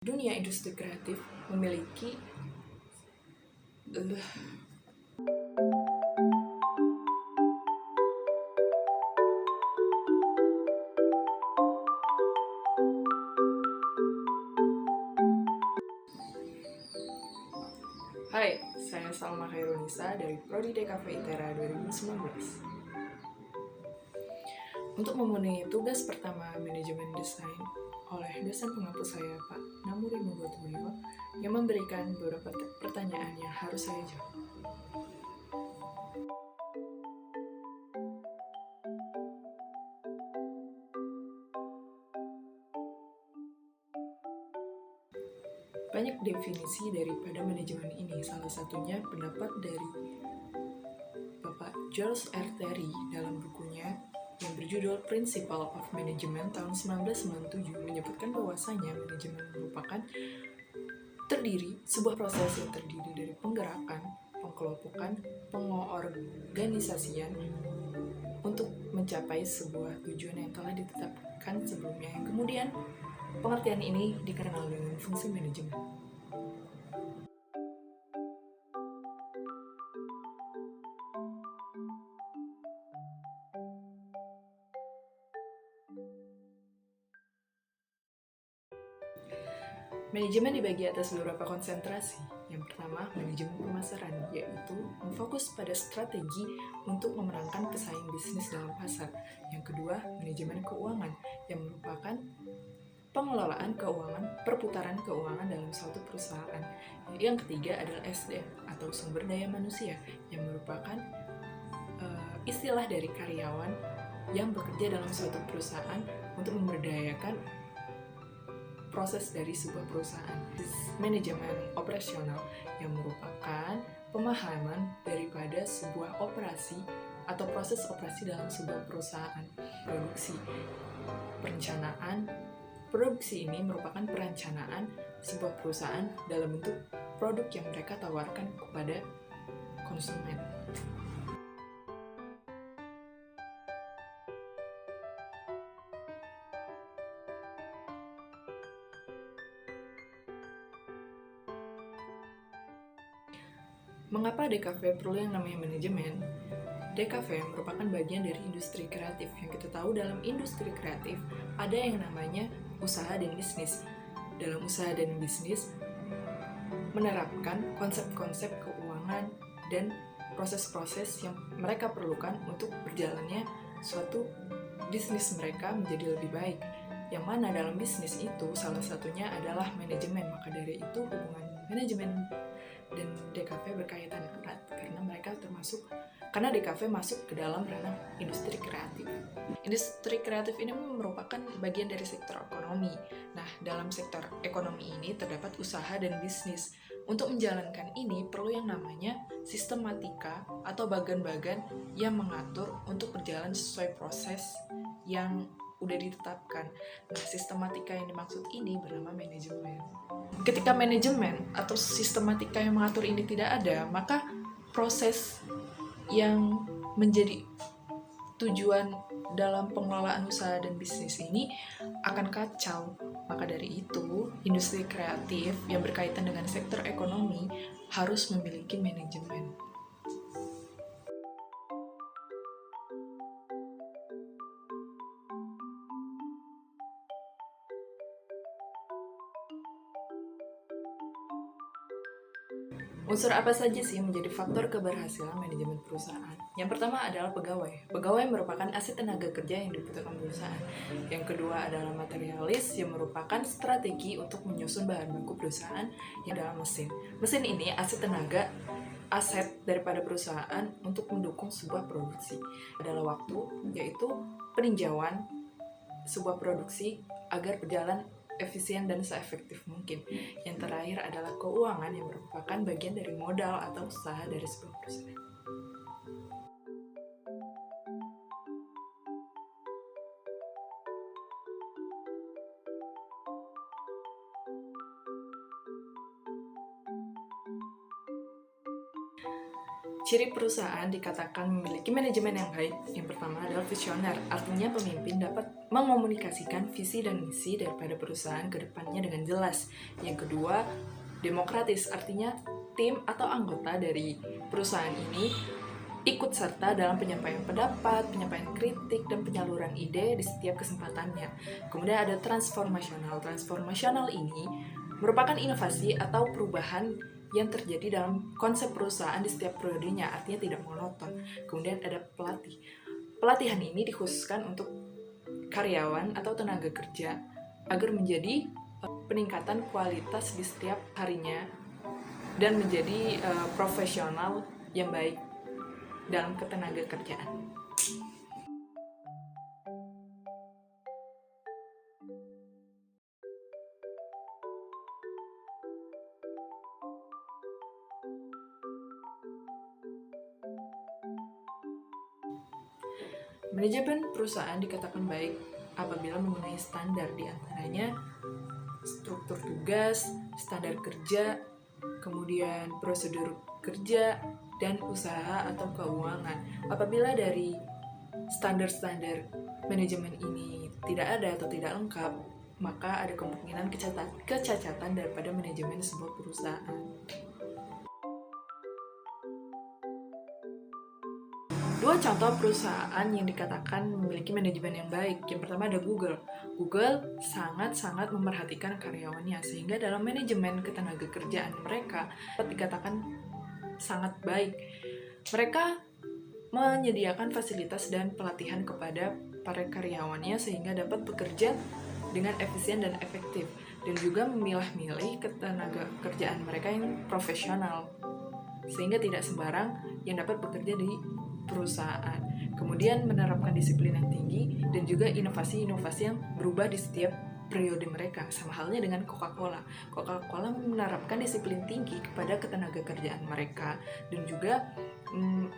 Dunia industri kreatif memiliki Hai, saya Salma Khairunisa dari Prodi DKV ITERA 2019. Untuk memenuhi tugas pertama manajemen desain oleh dosen pengampu saya, Pak Namuri Mugotuyo, yang memberikan beberapa pertanyaan yang harus saya jawab. Banyak definisi daripada manajemen ini, salah satunya pendapat dari Bapak Jules R. Terry dalam bukunya yang berjudul Principle of Management tahun 1997 menyebutkan bahwasanya manajemen merupakan sebuah proses yang terdiri dari penggerakan, pengkelompokan, pengorganisasian untuk mencapai sebuah tujuan yang telah ditetapkan sebelumnya, yang kemudian pengertian ini dikenal dengan fungsi manajemen. Manajemen dibagi atas beberapa konsentrasi. Yang pertama, manajemen pemasaran, yaitu memfokus pada strategi untuk memenangkan pesaing bisnis dalam pasar. Yang kedua, manajemen keuangan, yang merupakan pengelolaan keuangan, perputaran keuangan dalam suatu perusahaan. Yang ketiga adalah SDM atau sumber daya manusia, yang merupakan istilah dari karyawan yang bekerja dalam suatu perusahaan untuk memberdayakan proses dari sebuah perusahaan. Manajemen operasional, yang merupakan pemahaman daripada sebuah operasi atau proses operasi dalam sebuah perusahaan. Produksi, perencanaan. Produksi ini merupakan perencanaan sebuah perusahaan dalam bentuk produk yang mereka tawarkan kepada konsumen. Mengapa DKV perlu yang namanya manajemen? DKV merupakan bagian dari industri kreatif. Yang kita tahu dalam industri kreatif ada yang namanya usaha dan bisnis. Dalam usaha dan bisnis menerapkan konsep-konsep keuangan dan proses-proses yang mereka perlukan untuk berjalannya suatu bisnis mereka menjadi lebih baik. Yang mana dalam bisnis itu salah satunya adalah manajemen. Maka dari itu hubungan manajemen dan DKV berkaitan erat karena DKV masuk ke dalam ranah industri kreatif. Industri kreatif ini merupakan bagian dari sektor ekonomi. Nah, dalam sektor ekonomi ini terdapat usaha dan bisnis. Untuk menjalankan ini perlu yang namanya sistematika atau bagan-bagan yang mengatur untuk berjalan sesuai proses yang udah ditetapkan. Nah, sistematika yang dimaksud ini bernama manajemen. Ketika manajemen atau sistematika yang mengatur ini tidak ada, maka proses yang menjadi tujuan dalam pengelolaan usaha dan bisnis ini akan kacau. Maka dari itu, industri kreatif yang berkaitan dengan sektor ekonomi harus memiliki manajemen. Unsur apa saja sih yang menjadi faktor keberhasilan manajemen perusahaan? Yang pertama adalah pegawai. Pegawai merupakan aset tenaga kerja yang dibutuhkan perusahaan. Yang kedua adalah materialis, yang merupakan strategi untuk menyusun bahan baku perusahaan yang dalam mesin. Mesin ini aset daripada perusahaan untuk mendukung sebuah produksi. Adalah waktu, yaitu peninjauan sebuah produksi agar berjalan efisien dan seefektif mungkin. Yang terakhir adalah keuangan, yang merupakan bagian dari modal atau usaha dari sebuah perusahaan. Ciri perusahaan dikatakan memiliki manajemen yang baik. Yang pertama adalah visioner, artinya pemimpin dapat mengomunikasikan visi dan misi daripada perusahaan ke depannya dengan jelas. Yang kedua, demokratis, artinya tim atau anggota dari perusahaan ini ikut serta dalam penyampaian pendapat, penyampaian kritik, dan penyaluran ide di setiap kesempatannya. Kemudian ada transformasional. Transformasional ini merupakan inovasi atau perubahan yang terjadi dalam konsep perusahaan di setiap periodenya, artinya tidak monoton. Kemudian ada pelatih. Pelatihan ini dikhususkan untuk karyawan atau tenaga kerja agar menjadi peningkatan kualitas di setiap harinya dan menjadi profesional yang baik dalam ketenaga kerjaan. Manajemen perusahaan dikatakan baik apabila memenuhi standar, diantaranya struktur tugas, standar kerja, kemudian prosedur kerja, dan usaha atau keuangan. Apabila dari standar-standar manajemen ini tidak ada atau tidak lengkap, maka ada kemungkinan kecacatan daripada manajemen sebuah perusahaan. Dua contoh perusahaan yang dikatakan memiliki manajemen yang baik. Yang pertama ada Google. Google sangat-sangat memerhatikan karyawannya, sehingga dalam manajemen ketenaga kerjaan mereka dikatakan sangat baik. Mereka menyediakan fasilitas dan pelatihan kepada para karyawannya sehingga dapat bekerja dengan efisien dan efektif, dan juga memilah-milih ketenaga kerjaan mereka yang profesional, sehingga tidak sembarang yang dapat bekerja di perusahaan. Kemudian menerapkan disiplin yang tinggi dan juga inovasi-inovasi yang berubah di setiap periode mereka. Sama halnya dengan Coca-Cola. Coca-Cola menerapkan disiplin tinggi kepada ketenaga kerjaan mereka dan juga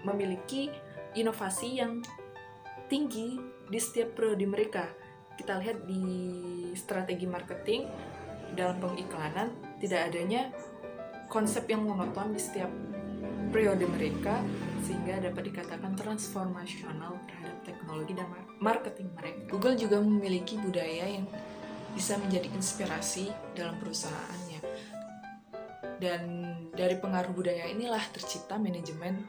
memiliki inovasi yang tinggi di setiap periode mereka. Kita lihat di strategi marketing dalam pengiklanan, tidak adanya konsep yang monoton di setiap periode mereka, sehingga dapat dikatakan transformasional terhadap teknologi dan marketing mereka. Google juga memiliki budaya yang bisa menjadi inspirasi dalam perusahaannya. Dan dari pengaruh budaya inilah tercipta manajemen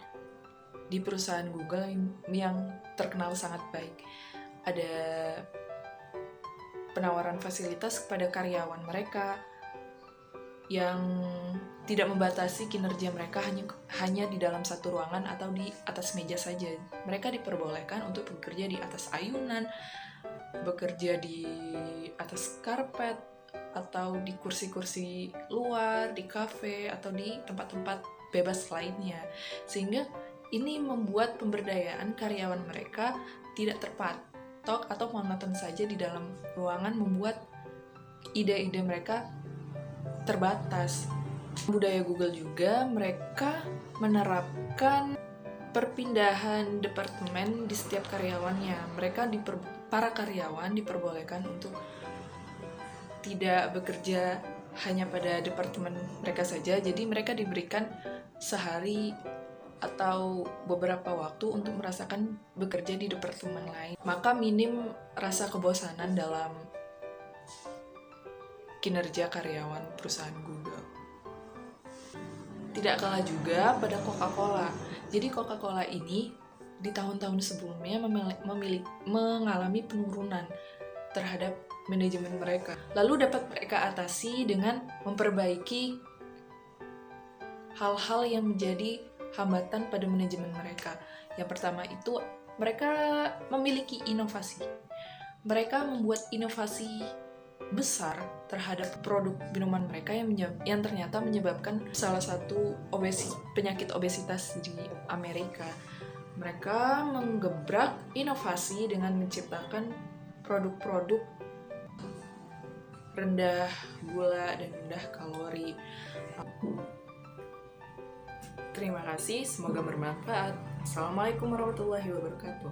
di perusahaan Google yang terkenal sangat baik. Ada penawaran fasilitas kepada karyawan mereka yang tidak membatasi kinerja mereka hanya di dalam satu ruangan atau di atas meja saja. Mereka diperbolehkan untuk bekerja di atas ayunan, bekerja di atas karpet, atau di kursi-kursi luar, di kafe, atau di tempat-tempat bebas lainnya. Sehingga ini membuat pemberdayaan karyawan mereka tidak terpatok atau monoton saja di dalam ruangan, membuat ide-ide mereka terbatas. Budaya Google juga, mereka menerapkan perpindahan departemen di setiap karyawannya. Para karyawan diperbolehkan untuk tidak bekerja hanya pada departemen mereka saja, jadi mereka diberikan sehari atau beberapa waktu untuk merasakan bekerja di departemen lain. Maka minim rasa kebosanan dalam kinerja karyawan perusahaan Google. Tidak kalah juga pada Coca-Cola. Jadi Coca-Cola ini di tahun-tahun sebelumnya mengalami penurunan terhadap manajemen mereka. Lalu dapat mereka atasi dengan memperbaiki hal-hal yang menjadi hambatan pada manajemen mereka. Yang pertama itu mereka memiliki inovasi. Mereka membuat inovasi besar terhadap produk minuman mereka yang ternyata menyebabkan salah satu penyakit obesitas di Amerika. Mereka menggebrak inovasi dengan menciptakan produk-produk rendah gula dan rendah kalori. Terima kasih, semoga bermanfaat. Assalamualaikum warahmatullahi wabarakatuh.